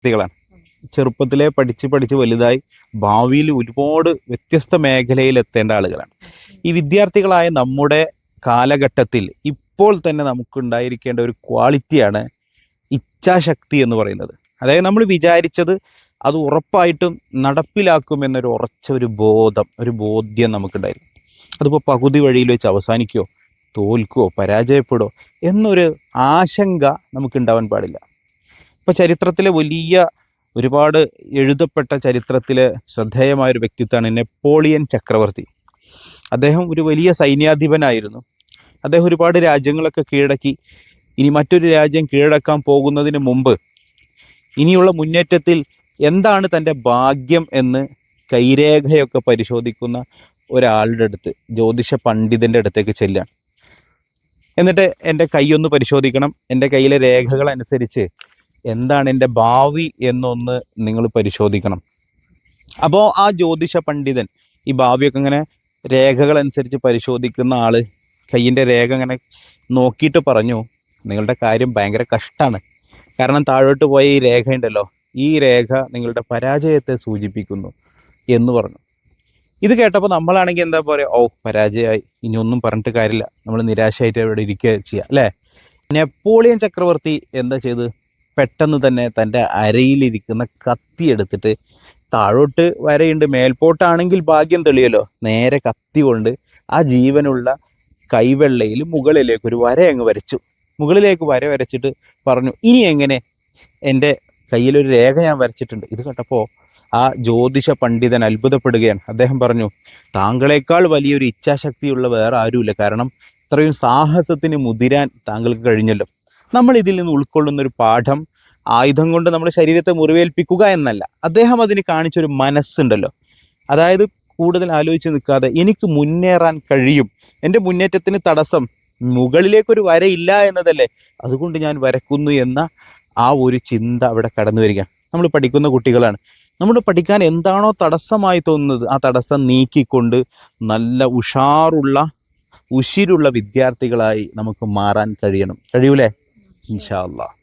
വിദ്യാർത്ഥികളാണ്. ചെറുപ്പത്തിലെ പഠിച്ച് വലുതായി ഭാവിയിൽ ഒരുപാട് വ്യത്യസ്ത മേഖലയിൽ എത്തേണ്ട ആളുകളാണ്. ഈ വിദ്യാർത്ഥികളായ നമ്മുടെ കാലഘട്ടത്തിൽ ഇപ്പോൾ തന്നെ നമുക്കുണ്ടായിരിക്കേണ്ട ഒരു ക്വാളിറ്റിയാണ് ഇച്ഛാശക്തി എന്ന് പറയുന്നത്. അതായത് നമ്മൾ വിചാരിച്ചത് അത് ഉറപ്പായിട്ടും നടപ്പിലാക്കുമെന്നൊരു ഉറച്ച ഒരു ബോധ്യം നമുക്കുണ്ടായിരുന്നു. അതിപ്പോൾ പകുതി വഴിയിൽ വെച്ച് അവസാനിക്കുമോ, തോൽക്കുമോ, പരാജയപ്പെടുമോ എന്നൊരു ആശങ്ക നമുക്കുണ്ടാവാൻ പാടില്ല. ഇപ്പോൾ ചരിത്രത്തിലെ ഒരുപാട് എഴുതപ്പെട്ട ചരിത്രത്തിലെ ശ്രദ്ധേയമായൊരു വ്യക്തിത്വമാണ് നെപ്പോളിയൻ ചക്രവർത്തി. അദ്ദേഹം ഒരു വലിയ സൈന്യാധിപനായിരുന്നു. അദ്ദേഹം ഒരുപാട് രാജ്യങ്ങളൊക്കെ കീഴടക്കി. ഇനി മറ്റൊരു രാജ്യം കീഴടക്കാൻ പോകുന്നതിന് മുമ്പ് ഇനിയുള്ള മുന്നേറ്റത്തിൽ എന്താണ് തൻ്റെ ഭാഗ്യം എന്ന് കൈരേഖയൊക്കെ പരിശോധിക്കുന്ന ഒരാളുടെ അടുത്ത്, ജ്യോതിഷ പണ്ഡിതൻ്റെ അടുത്തേക്ക് ചെല്ലുകയാണ്. എന്നിട്ട് എൻ്റെ കൈയൊന്ന് പരിശോധിക്കണം, എൻ്റെ കയ്യിലെ രേഖകൾ അനുസരിച്ച് എന്താണ് എൻ്റെ ഭാവി എന്നൊന്ന് നിങ്ങൾ പരിശോധിക്കണം. അപ്പോൾ ആ ജ്യോതിഷ പണ്ഡിതൻ ഈ ഭാവിയൊക്കെ ഇങ്ങനെ രേഖകൾ അനുസരിച്ച് പരിശോധിക്കുന്ന ആള് കയ്യിൻ്റെ രേഖ ഇങ്ങനെ നോക്കിയിട്ട് പറഞ്ഞു, നിങ്ങളുടെ കാര്യം ഭയങ്കര കഷ്ടമാണ്. കാരണം താഴോട്ട് പോയ ഈ രേഖ ഉണ്ടല്ലോ, ഈ രേഖ നിങ്ങളുടെ പരാജയത്തെ സൂചിപ്പിക്കുന്നു എന്ന് പറഞ്ഞു. ഇത് കേട്ടപ്പോൾ നമ്മളാണെങ്കിൽ എന്താ പറയുക, ഓ പരാജയമായി, ഇനി ഒന്നും പറഞ്ഞിട്ട് കാര്യമില്ല, നമ്മൾ നിരാശയായിട്ട് ഇവിടെ ഇരിക്കുക ചെയ്യുക അല്ലേ. നെപ്പോളിയൻ ചക്രവർത്തി എന്താ ചെയ്ത്, പെട്ടെന്ന് തന്നെ തൻ്റെ അരയിലിരിക്കുന്ന കത്തി എടുത്തിട്ട്, താഴോട്ട് വരയുണ്ട്, മേൽപോട്ടാണെങ്കിൽ ഭാഗ്യം തെളിയല്ലോ, നേരെ കത്തി കൊണ്ട് ആ ജീവനുള്ള കൈവെള്ളയിൽ മുകളിലേക്ക് ഒരു വര അങ്ങ് വരച്ചു. മുകളിലേക്ക് വര വരച്ചിട്ട് പറഞ്ഞു, ഇനി എങ്ങനെ, എൻ്റെ കയ്യിലൊരു രേഖ ഞാൻ വരച്ചിട്ടുണ്ട്. ഇത് കേട്ടപ്പോൾ ആ ജ്യോതിഷ പണ്ഡിതൻ അത്ഭുതപ്പെടുകയാണ്. അദ്ദേഹം പറഞ്ഞു, താങ്കളെക്കാൾ വലിയൊരു ഇച്ഛാശക്തിയുള്ള വേറെ ആരുമില്ല. കാരണം ഇത്രയും സാഹസത്തിന് മുതിരാൻ താങ്കൾക്ക് കഴിഞ്ഞല്ലോ. നമ്മൾ ഇതിൽ നിന്ന് ഉൾക്കൊള്ളുന്നൊരു പാഠം ആയുധം കൊണ്ട് നമ്മുടെ ശരീരത്തെ മുറിവേൽപ്പിക്കുക എന്നല്ല, അദ്ദേഹം അതിന് കാണിച്ചൊരു മനസ്സുണ്ടല്ലോ. അതായത് കൂടുതൽ ആലോചിച്ച് നിൽക്കാതെ എനിക്ക് മുന്നേറാൻ കഴിയും, എൻ്റെ മുന്നേറ്റത്തിന് തടസ്സം മുകളിലേക്കൊരു വരയില്ല എന്നതല്ലേ, അതുകൊണ്ട് ഞാൻ വരക്കുന്നു എന്ന ആ ഒരു ചിന്ത അവിടെ കടന്നു വരിക. നമ്മൾ പഠിക്കുന്ന കുട്ടികളാണ്. നമ്മൾ പഠിക്കാൻ എന്താണോ തടസ്സമായി തോന്നുന്നത് ആ തടസ്സം നീക്കിക്കൊണ്ട് നല്ല ഉഷിരുള്ള വിദ്യാർത്ഥികളായി നമുക്ക് മാറാൻ കഴിയണം. കഴിയൂലേ? ഇൻഷാ അല്ലാഹ്.